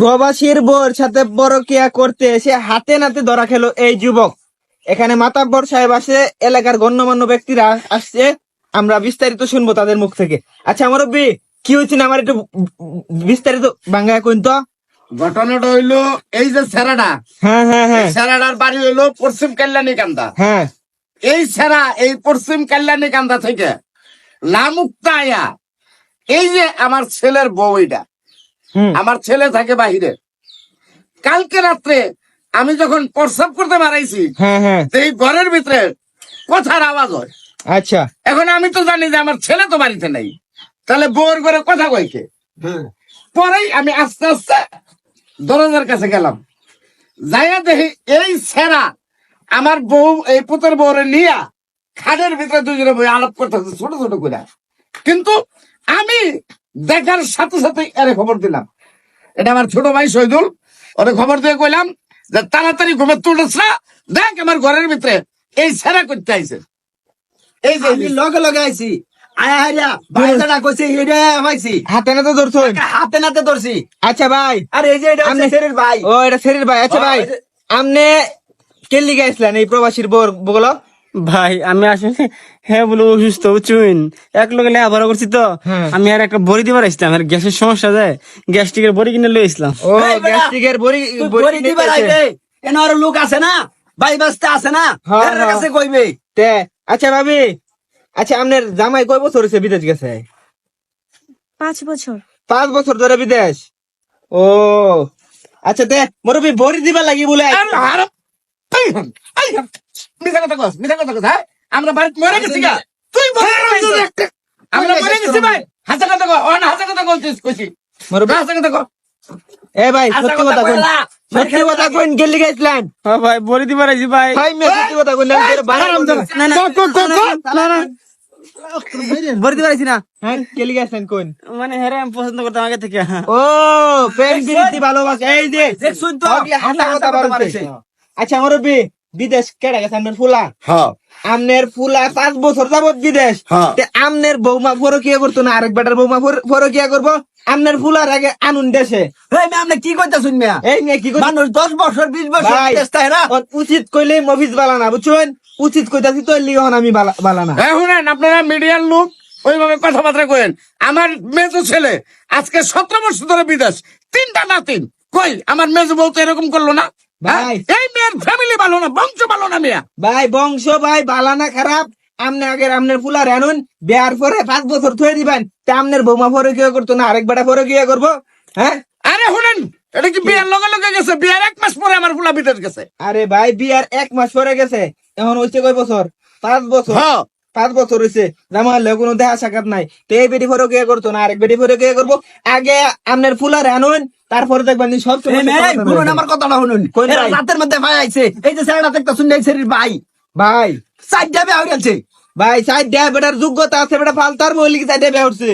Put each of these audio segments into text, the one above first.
প্রবাসীর বোর সাথে পরকিয়া করতে এসে হাতে নাতে ধরা খেলো এই যুবক। এখানে মাতাব্বর সাহেব আসে, এলাকার গণ্যমান্য ব্যক্তিরা আসছে, আমরা বিস্তারিত শুনবো তাদের মুখ থেকে। আচ্ছা মুরব্বি, কি হয়েছে না আমার একটু বিস্তারিত বাংলায় কইন তো। ঘটনাটা হইলো এই যে সেরাটা, হ্যাঁ হ্যাঁ হ্যাঁ সেরাটার বাড়ি হইলো পশ্চিম কল্যাণী কান্দা। হ্যাঁ, এই সেরা এই পশ্চিম কল্যাণী কান্দা থেকে লামুক্তা আয়া এই যে আমার ছেলের বউ, এটা আমার ছেলে থাকে বাহিরে। কালকে রাত্রে আমি যখন প্রস্রাব করতে মারাইছি, হ্যাঁ হ্যাঁ, এই ঘরের ভিতরে কথার আওয়াজ হয়। আচ্ছা, এখন আমি তো জানি যে আমার ছেলে তো বাড়িতে নেই, তাহলে বউর ঘরে কথা কইকে। পরেই আমি আস্তে আস্তে দরজার কাছে গেলাম, যাইয়া দেখি এই সেরা আমার বউ এই পুতের বউরে নিয়া খাটের ভিতরে দুজনে বই আলাপ করতেছে ছোট ছোট করে। কিন্তু আমি দেখার সাথে সাথে এরে খবর দিলাম, এটা আমার ছোট ভাই শহীদুল, ওরে খবর দিয়ে কইলাম যে তাড়াতাড়ি ঘুমে তুলছ না, দেখ আমার ঘরের ভিতরে এই সেরা করতে আইছে। এই যে আমি লগে লগে আইছি, আয়া হাইরা বাইদাটা কইছে হেডে পাইছি, হাতে নাতে ধরছো। হাতে নাতে ধরছি। আচ্ছা ভাই, আর এই যে এটা হচ্ছে ছেলের ভাই। ও এটা শরীর ভাই। আচ্ছা ভাই, এই যে- আমনে কেলি গাইছিলেন এই প্রবাসীর বোর বগলো? ভাই আমি আসলে হ্যাঁ বলে অসুস্থ বুঝছেন, এক লোক লেখাপড়া করছি তো। হ্যাঁ। আমি আর একটা বড়ি দিবার আসলাম, আর গ্যাসের সমস্যা যায়, গ্যাস্ট্রিকের বড়ি কিনে লই আসলাম। ও এই বেটা, গ্যাস্ট্রিকের বড়ি তুই বড়ি বড়ি দিবার নিতেছে। আইবে, এনে আর লোক আছে না, ভাই বাস্তে আছে না, হ্যাঁ, এর হ্যাঁ। কাছে কইবে। তে আচ্ছা ভাবি, আচ্ছা আপনার জামাই কয় বছর হয়েছে বিদেশ গেছে? 5 বছর। 5 বছর ধরে বিদেশ। ও আচ্ছা, তে মুরব্বি বড়ি দিবা লাগি বলে মিথ্যা কথা কস, মিথ্যা কথা কস। হ্যাঁ, আমরা বাড়িতে মরে গেছি গা, তুই আমরা মরে গেছি ভাই। হাসা কথা কো, অন হাসা কথা বলছিস কইছি, মুরব্বি, হাসা কথা কো। এ ভাই সত্যি কথা কইন, সত্যি কথা কইন, গেলি গাইছিলেন হ্যাঁ ভাই বড়ি দিবার আইছি ভাই। ভাই, মে সত্যি কথা কইন, না না না না বড়ি দিবা আইছি না। হ্যাঁ, গেলি গাইছিলেন কোন? মানে হ্যাঁ আমি পছন্দ করতাম আগে থেকে। ও প্রেম প্রীতি ভালোবাসা, এই যে দেখছুন তো, হগলি হাসা কথা বাড়ছে। আচ্ছা মুরব্বি, বিদেশ কেডা গেছে আপনার ফুলা? হ্যাঁ, আমনের ফুলা 5 বছর যাবত বিদেশ। হ্যাঁ। তে আমনের বৌমা পরকিয়া করতো না, আরেক বেটার বৌমা পরকিয়া করবো, আমনের ফুলার আগে আনুন দেশে। এই মে আপনি কি কইতাছুন মিয়া? এই মেয়ে কি করছে? মানুষ 10 বছর 20 বছর ভাই, বিদেশ থাকে না। ওর উচিত কইলে মফিজ বালা না, বুঝছেন? উচিত কইতাছি তো লিওন আমি বালা না। হ্যাঁ শুনেন, আপনারা মিডিয়ার লোক ওইভাবে কথাবার্তা করেন। আমার মেজো ছেলে আজকে 17 বছর ধরে বিদেশ, 3টা নাতিন। কই আমার মেজো বউ তো এরকম করলো না? হ্যাঁ? ভাই। এই মেয়ের ফ্যামিলি ভালো না, বংশ ভালো না মেয়া। ভাই বংশ ভাই বালা না খারাপ, আমনে আগে আমনের ফুলার আনুন, বিয়ার পরে 5 বছর থয়ে দিবেন, তে আমনের বৌমা পরকিয়া করতো না, আরেক বেটা পরকিয়া করবো? হ্যাঁ, আরে শুনেন, এটা কি বিয়ার লগে লগে গেছে? বিয়ার 1 মাস পরে আমার ফুলা বিদেশ গেছে। আরে ভাই বিয়ার 1 মাস পরে গেছে, এখন হইছে কয় বছর? 5 বছর। হ্যাঁ, 5 বছর হয়েছে, জামালে কোনো দেখা সাক্ষাৎ নাই। তো এই বেটি ফরকিয়া করতো না, আরেক বেটি ফরকিয়া করবো। আগে আপনার ফুলার আনুন, তারপরে দেখবেন যে সব এই মে, এই শুনুন আমার কথাটা শুনুন। কোন এরা ভাই? রাতের মধ্যে ভাই আইছে, এই যে ছেলেটা দেখতাছুন এই ছেলের ভাই, ভাই, 4 যাবে আউরি আছে। ভাই সাইড দেয়া বেটার যোগ্যতা আছে, বেটা ফালতার বলি কি সাইড দেয়া উঠছে।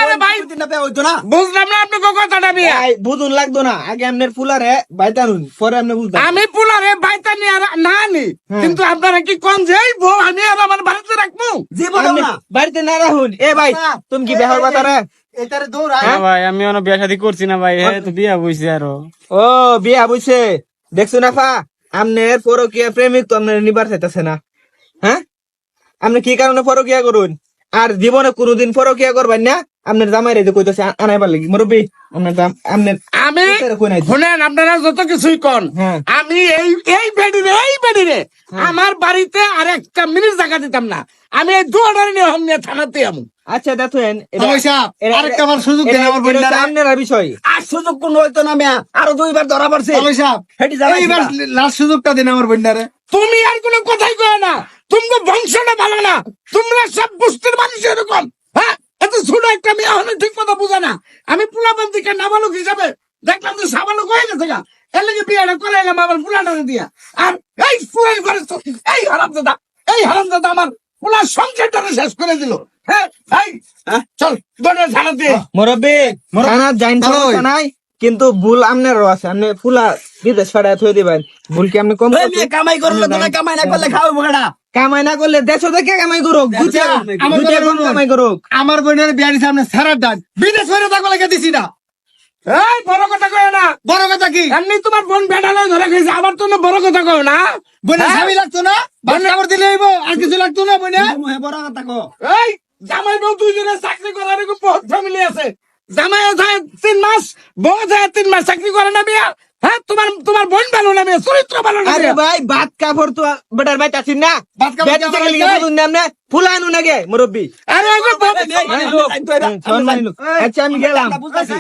আরে ভাই দিন না বে হইতো না। বুঝলাম না আপনি কথাটা বিয়া। ভাই বুঝুন লাগতো না, আগে আপনার ফুলারে বাইতানুন, পরে আপনি বুঝতেন। আমি পুলারে বাইতা নিয়ে আর না আনি, কিন্তু আপনারা কি কোন যে এই বউ আমি আর আমার বাড়িতে রাখবো? জীবনও আপনি না। বাড়িতে না রাখুন। এ ভাই, তুমি কি বেহার কথা রে? এটারে দৌড়া। হ্যাঁ ভাই আমি অনেক বিয়া শাদী করছি না ভাই, হ্যাঁ তো বিয়া বইছে আরো। ও বিয়া বুঝছে, দেখছো না ফা, আপনার পরকিয়া প্রেমিক তো আপনার নিবার চাইতেছে না। হ্যাঁ, আপনি কি কারণে পরকিয়া করুন? আর জীবনে কোনোদিন পরকিয়া করবেন না। আপনার জামাই রে কইতেছে আনাইবার লাগি, মুরব্বি আপনার আপনার আমি কই নাই? শুনেন, আপনারা যত কিছুই কন, হ্যাঁ। আমি এই বেডিরে আমার বাড়িতে আর একটা মিনিট জায়গা দিতাম না। আমি এই দুয়ারে নিয়ে নিয়ে থানাতে আমু। আচ্ছা দেখেন, আরেকটা আমার সুযোগ দিন আমার বোনটারে। আপনার বিষয় আর সুযোগ কোন হইতো না মিয়া, আরো 2 বার ধরা পড়ছে। হেটি জ্বালাইছি না। লাস্ট সুযোগটা দিন আমার বোনটারে। তুমি আর কোনো কথাই কয় না, তুমি বংশটা ভালো না, তোমরা সব বুঝতে মানুষ এরকম। হ্যাঁ, এত ছোট একটা মেয়ে হলে ঠিক কথা বুঝে না। আমি পোলাপান থেকে নাবালক হিসাবে দেখলাম যে সাবালক হয়ে গেছে গা, এর লেগে বিয়েটা করে এলাম আমার পোলাটারে দিয়া। আর এই ফুলের ঘরে এই হারামজাদা আমার পোলার সংসারটারে শেষ করে দিল। হ্যাঁ ভাই, চল দৌড়ে ঝাড়া দিয়ে। মুরব্বি থানা জাইন নাই, কিন্তু ভুল আপনারও আছে। আপনি ফুলা বিদেশ ফাড়ায় থই দিবেন, ভুল কি আপনি কম এই মেয়ে কামাই করলে তো না, কামাই না করলে খাওয়াবো কেডা? কামাই না করলে দেশ থেকে কামাই করুক, কামাই করুক। আমার বোনের বিয়ারি সামনে সারা ডাক বিদেশ করে থাকলে লেগে দিছি না। এই বড় কথা কয় না, নাকি এমনি তোমার বোন বেড়ালে ধরে খেয়েছে আবার তো না বড় কথা কও না বোনের হ্যাঁ? স্বামী লাগতো না ভাত খাবার দিলে হইব আর কিছু লাগতো না বোনে বড় কথা কো এই জামাই বউ দুইজনে চাকরি করার এরকম বহুত ফ্যামিলি আছে জামাইও যায় 3 মাস বউ যায় 3 মাস চাকরি করে না বিয়া হ্যাঁ তোমার বোন ভালো না বিয়া চরিত্র ভালো না আরে বিয়া। ভাই ভাত কাপড় তো বেটার ভাই চাচ্ছি না ভাত কাপড় বেটি থেকে লিখে দিন না ফুলানু না গে মুরব্বি আরে ওই যে আচ্ছা আমি গেলাম বুঝাইছি